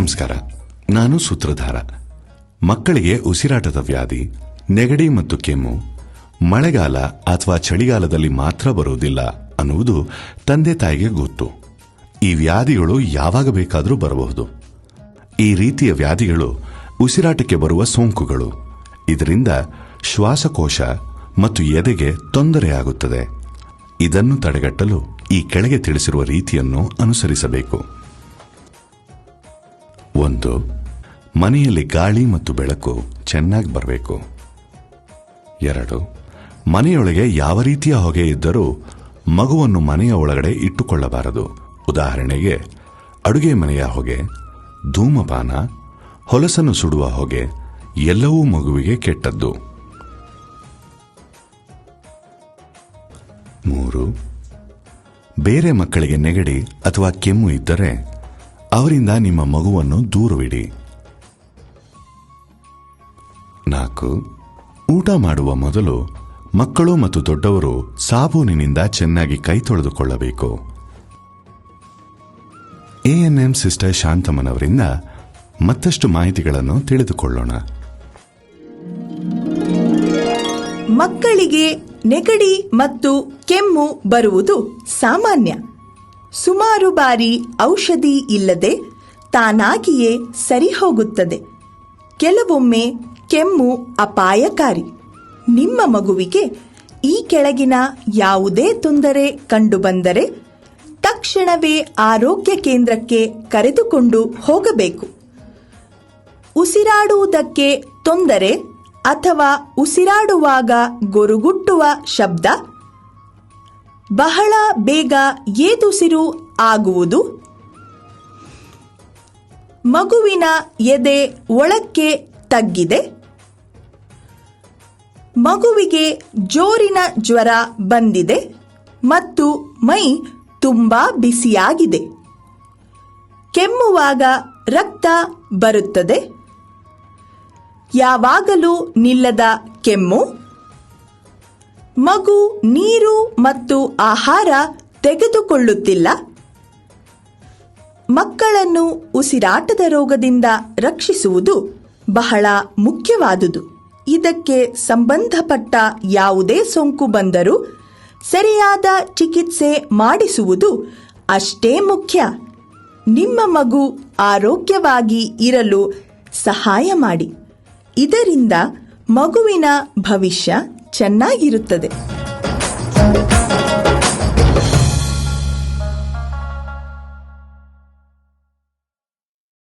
ನಮಸ್ಕಾರ. ನಾನು ಸೂತ್ರಧಾರ. ಮಕ್ಕಳಿಗೆ ಉಸಿರಾಟದ ವ್ಯಾಧಿ, ನೆಗಡಿ ಮತ್ತು ಕೆಮ್ಮು ಮಳೆಗಾಲ ಅಥವಾ ಚಳಿಗಾಲದಲ್ಲಿ ಮಾತ್ರ ಬರುವುದಿಲ್ಲ ಅನ್ನುವುದು ತಂದೆ ತಾಯಿಗೆ ಗೊತ್ತು. ಈ ವ್ಯಾಧಿಗಳು ಯಾವಾಗ ಬೇಕಾದರೂ ಬರಬಹುದು. ಈ ರೀತಿಯ ವ್ಯಾಧಿಗಳು ಉಸಿರಾಟಕ್ಕೆ ಬರುವ ಸೋಂಕುಗಳು. ಇದರಿಂದ ಶ್ವಾಸಕೋಶ ಮತ್ತು ಎದೆಗೆ ತೊಂದರೆಯಾಗುತ್ತದೆ. ಇದನ್ನು ತಡೆಗಟ್ಟಲು ಈ ಕೆಳಗೆ ತಿಳಿಸಿರುವ ರೀತಿಯನ್ನು ಅನುಸರಿಸಬೇಕು. 1. ಮನೆಯಲ್ಲಿ ಗಾಳಿ ಮತ್ತು ಬೆಳಕು ಚೆನ್ನಾಗಿ ಬರಬೇಕು. 2. ಮನೆಯೊಳಗೆ ಯಾವ ರೀತಿಯ ಹೊಗೆ ಇದ್ದರೂ ಮಗುವನ್ನು ಮನೆಯ ಒಳಗಡೆ ಇಟ್ಟುಕೊಳ್ಳಬಾರದು. ಉದಾಹರಣೆಗೆ ಅಡುಗೆ ಮನೆಯ ಹೊಗೆ, ಧೂಮಪಾನ, ಹೊಲಸನ್ನು ಸುಡುವ ಹೊಗೆ ಎಲ್ಲವೂ ಮಗುವಿಗೆ ಕೆಟ್ಟದ್ದು. 3. ಬೇರೆ ಮಕ್ಕಳಿಗೆ ನೆಗಡಿ ಅಥವಾ ಕೆಮ್ಮು ಇದ್ದರೆ ಅವರಿಂದ ನಿಮ್ಮ ಮಗುವನ್ನು ದೂರವಿಡಿ. 4. ಊಟ ಮಾಡುವ ಮೊದಲು ಮಕ್ಕಳು ಮತ್ತು ದೊಡ್ಡವರು ಸಾಬೂನಿನಿಂದ ಚೆನ್ನಾಗಿ ಕೈ ತೊಳೆದುಕೊಳ್ಳಬೇಕು. ANM ಸಿಸ್ಟರ್ ಶಾಂತಮ್ಮನವರಿಂದ ಮತ್ತಷ್ಟು ಮಾಹಿತಿಗಳನ್ನು ತಿಳಿದುಕೊಳ್ಳೋಣ. ಮಕ್ಕಳಿಗೆ ನೆಗಡಿ ಮತ್ತು ಕೆಮ್ಮು ಬರುವುದು ಸಾಮಾನ್ಯ. ಸುಮಾರು ಬಾರಿ ಔಷಧಿ ಇಲ್ಲದೆ ತಾನಾಗಿಯೇ ಸರಿಹೋಗುತ್ತದೆ. ಕೆಲವೊಮ್ಮೆ ಕೆಮ್ಮು ಅಪಾಯಕಾರಿ. ನಿಮ್ಮ ಮಗುವಿಗೆ ಈ ಕೆಳಗಿನ ಯಾವುದೇ ತೊಂದರೆ ಕಂಡುಬಂದರೆ ತಕ್ಷಣವೇ ಆರೋಗ್ಯ ಕೇಂದ್ರಕ್ಕೆ ಕರೆದುಕೊಂಡು ಹೋಗಬೇಕು. ಉಸಿರಾಡುವುದಕ್ಕೆ ತೊಂದರೆ ಅಥವಾ ಉಸಿರಾಡುವಾಗ ಗೊರುಗುಟ್ಟುವ ಶಬ್ದ, ಬಹಳ ಬೇಗ ಏದುಸಿರು ಆಗುವುದು, ಮಗುವಿನ ಎದೆ ಒಳಕ್ಕೆ ತಗ್ಗಿದೆ, ಮಗುವಿಗೆ ಜೋರಿನ ಜ್ವರ ಬಂದಿದೆ ಮತ್ತು ಮೈ ತುಂಬಾ ಬಿಸಿಯಾಗಿದೆ, ಕೆಮ್ಮುವಾಗ ರಕ್ತ ಬರುತ್ತದೆ, ಯಾವಾಗಲೂ ನಿಲ್ಲದ ಕೆಮ್ಮು, ಮಗು ನೀರು ಮತ್ತು ಆಹಾರ ತೆಗೆದುಕೊಳ್ಳುತ್ತಿಲ್ಲ. ಮಕ್ಕಳನ್ನು ಉಸಿರಾಟದ ರೋಗದಿಂದ ರಕ್ಷಿಸುವುದು ಬಹಳ ಮುಖ್ಯವಾದುದು. ಇದಕ್ಕೆ ಸಂಬಂಧಪಟ್ಟ ಯಾವುದೇ ಸೋಂಕು ಬಂದರೂ ಸರಿಯಾದ ಚಿಕಿತ್ಸೆ ಮಾಡಿಸುವುದು ಅಷ್ಟೇ ಮುಖ್ಯ. ನಿಮ್ಮ ಮಗು ಆರೋಗ್ಯವಾಗಿ ಇರಲು ಸಹಾಯ ಮಾಡಿ. ಇದರಿಂದ ಮಗುವಿನ ಭವಿಷ್ಯ ಚೆನ್ನಾಗಿರುತ್ತದೆ.